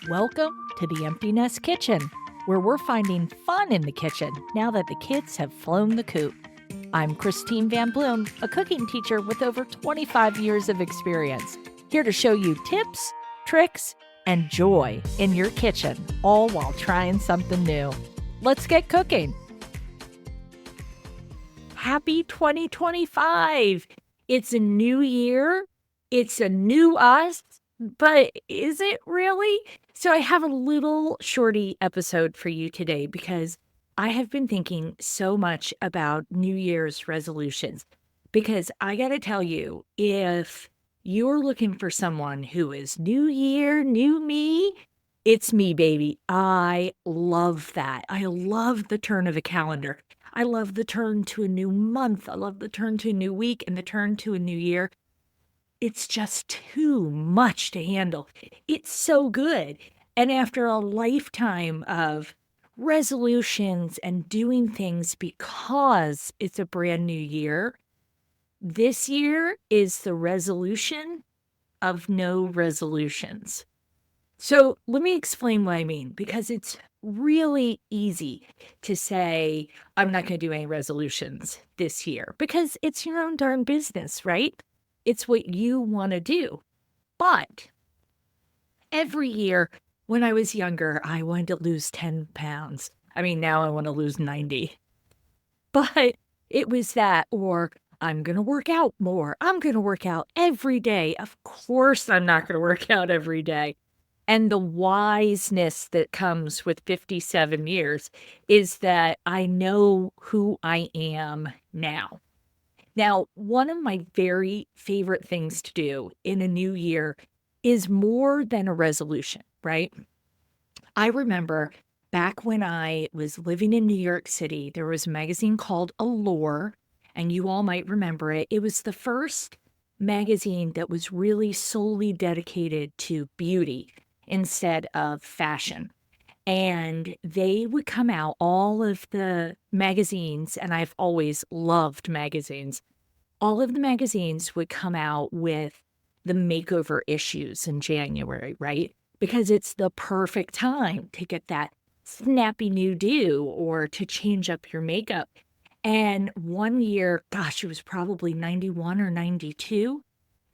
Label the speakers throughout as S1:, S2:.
S1: Welcome to the Empty Nest Kitchen, where we're finding fun in the kitchen now that the kids have flown the coop. I'm Christine Van Bloom, a cooking teacher with over 25 years of experience, here to show you tips, tricks, and joy in your kitchen, all while trying something new. Let's get cooking. Happy 2025! It's a new year. It's a new us, but is it really? So I have a little shorty episode for you today because I have been thinking so much about New Year's resolutions. Because I got to tell you, if you're looking for someone who is new year, new me, it's me, baby. I love that. I love the turn of a calendar. I love the turn to a new month. I love the turn to a new week and the turn to a new year. It's just too much to handle. It's so good. And after a lifetime of resolutions and doing things because it's a brand new year, this year is the resolution of no resolutions. So let me explain what I mean, because it's really easy to say, I'm not going to do any resolutions this year, because it's your own darn business, right? It's what you want to do. But every year when I was younger, I wanted to lose 10 pounds. I mean, now I want to lose 90. But it was that, or I'm going to work out more. I'm going to work out every day. Of course, I'm not going to work out every day. And the wiseness that comes with 57 years is that I know who I am now. Now, one of my very favorite things to do in a new year is more than a resolution, right? I remember back when I was living in New York City, there was a magazine called Allure, and you all might remember it. It was the first magazine that was really solely dedicated to beauty instead of fashion. And they would come out, all of the magazines, and I've always loved magazines. All of the magazines would come out with the makeover issues in January, right? Because it's the perfect time to get that snappy new do or to change up your makeup. And one year, gosh, it was probably 91 or 92,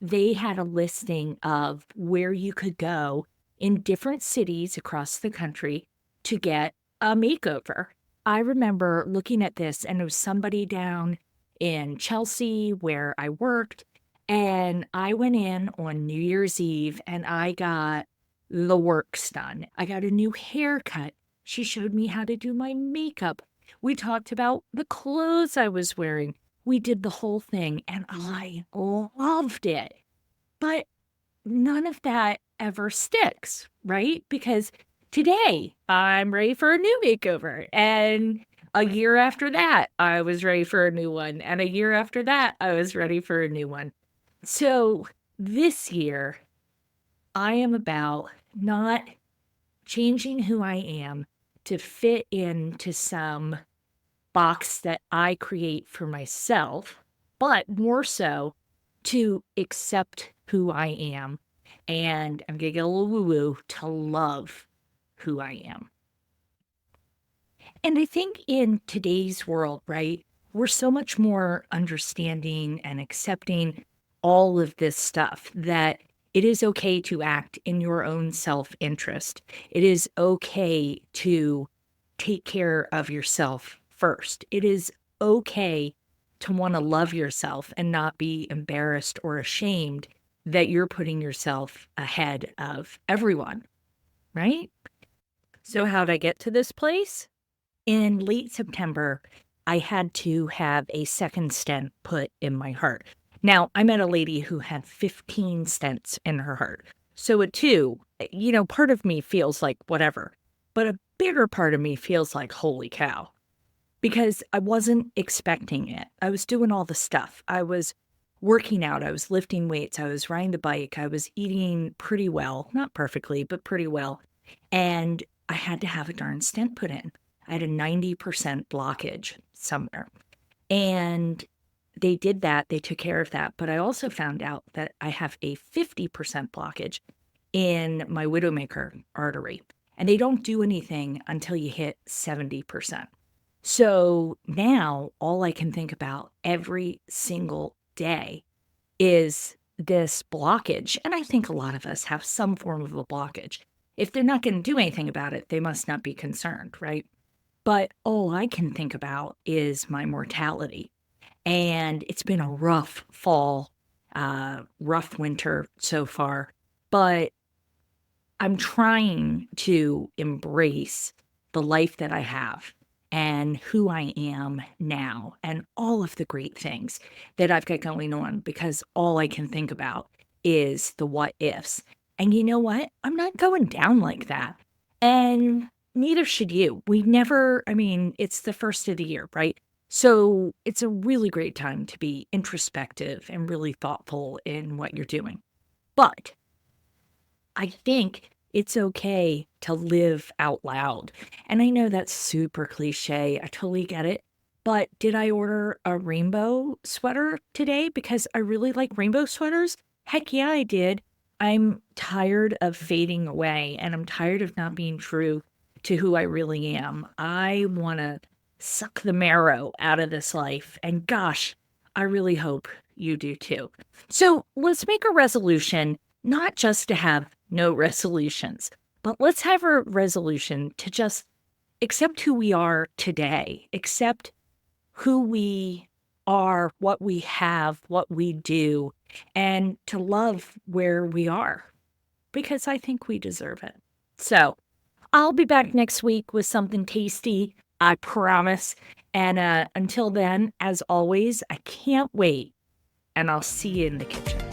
S1: they had a listing of where you could go in different cities across the country to get a makeover. I remember looking at this, and it was somebody down in Chelsea where I worked, and I went in on New Year's Eve and I got the works done. I got a new haircut. She showed me how to do my makeup. We talked about the clothes I was wearing. We did the whole thing, and I loved it. But none of that ever sticks, right? Because today I'm ready for a new makeover, and a year after that, I was ready for a new one. And a year after that, I was ready for a new one. So this year, I am about not changing who I am to fit into some box that I create for myself, but more so to accept who I am. And I'm going to get a little woo-woo, to love who I am. And I think in today's world, right, we're so much more understanding and accepting all of this stuff that it is okay to act in your own self-interest. It is okay to take care of yourself first. It is okay to want to love yourself and not be embarrassed or ashamed that you're putting yourself ahead of everyone, right? So how'd I get to this place? In late September, I had to have a second stent put in my heart. Now, I met a lady who had 15 stents in her heart. So at 2, part of me feels like whatever. But a bigger part of me feels like, holy cow. Because I wasn't expecting it. I was doing all the stuff. I was working out. I was lifting weights. I was riding the bike. I was eating pretty well. Not perfectly, but pretty well. And I had to have a darn stent put in. I had a 90% blockage somewhere. And they did that. They took care of that. But I also found out that I have a 50% blockage in my widowmaker artery, and they don't do anything until you hit 70%. So now all I can think about every single day is this blockage. And I think a lot of us have some form of a blockage. If they're not going to do anything about it, they must not be concerned, right? But all I can think about is my mortality. And it's been a rough fall, rough winter so far. But I'm trying to embrace the life that I have and who I am now and all of the great things that I've got going on, because all I can think about is the what ifs. And you know what? I'm not going down like that. And neither should you. It's the first of the year, right? So it's a really great time to be introspective and really thoughtful in what you're doing. But I think it's okay to live out loud. And I know that's super cliche. I totally get it. But did I order a rainbow sweater today because I really like rainbow sweaters? Heck yeah, I did. I'm tired of fading away, and I'm tired of not being true to who I really am. I want to suck the marrow out of this life. And gosh, I really hope you do too. So let's make a resolution, not just to have no resolutions, but let's have a resolution to just accept who we are today, accept who we are, what we have, what we do, and to love where we are, because I think we deserve it. So I'll be back next week with something tasty, I promise. And until then, as always, I can't wait, and I'll see you in the kitchen.